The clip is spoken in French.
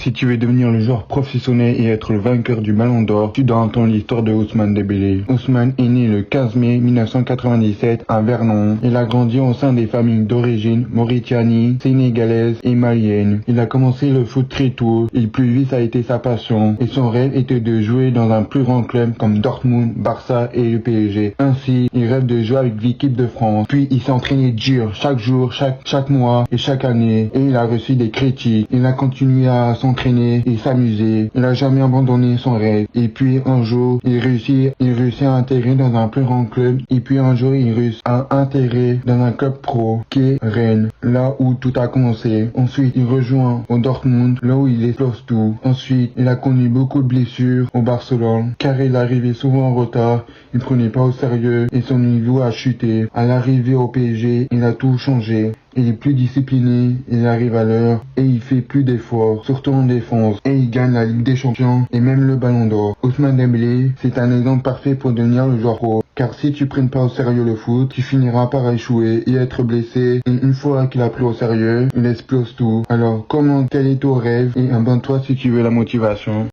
Si tu veux devenir le joueur professionnel et être le vainqueur du Ballon d'Or, tu dois entendre l'histoire de Ousmane Dembélé. Ousmane est né le 15 mai 1997 à Vernon. Il a grandi au sein des familles d'origine mauritanie, sénégalaise et malienne. Il a commencé le foot très tôt et plus vite ça a été sa passion. Et son rêve était de jouer dans un plus grand club comme Dortmund, Barça et le PSG. Ainsi, il rêve de jouer avec l'équipe de France. Puis il s'est entraîné dur chaque jour, chaque mois et chaque année. Et il a reçu des critiques. Il a continué à s'entraîner et s'amuser. Il n'a jamais abandonné son rêve. Et puis un jour, il réussit à intégrer dans un plus grand club. Et puis un jour, il réussit à intégrer dans un club pro qui est Rennes, là où tout a commencé. Ensuite, il rejoint au Dortmund, là où il explose tout. Ensuite, il a connu beaucoup de blessures au Barcelone, car il arrivait souvent en retard. Il prenait pas au sérieux et son niveau a chuté. À l'arrivée au PSG, il a tout changé. Il est plus discipliné, il arrive à l'heure et il fait plus d'efforts, surtout en défense. Et il gagne la Ligue des Champions et même le Ballon d'Or. Ousmane Dembélé, c'est un exemple parfait pour devenir le joueur pro. Car si tu prennes pas au sérieux le foot, tu finiras par échouer et être blessé. Et une fois qu'il a pris au sérieux, il explose tout. Alors, quel est ton rêve et abonne-toi si tu veux la motivation.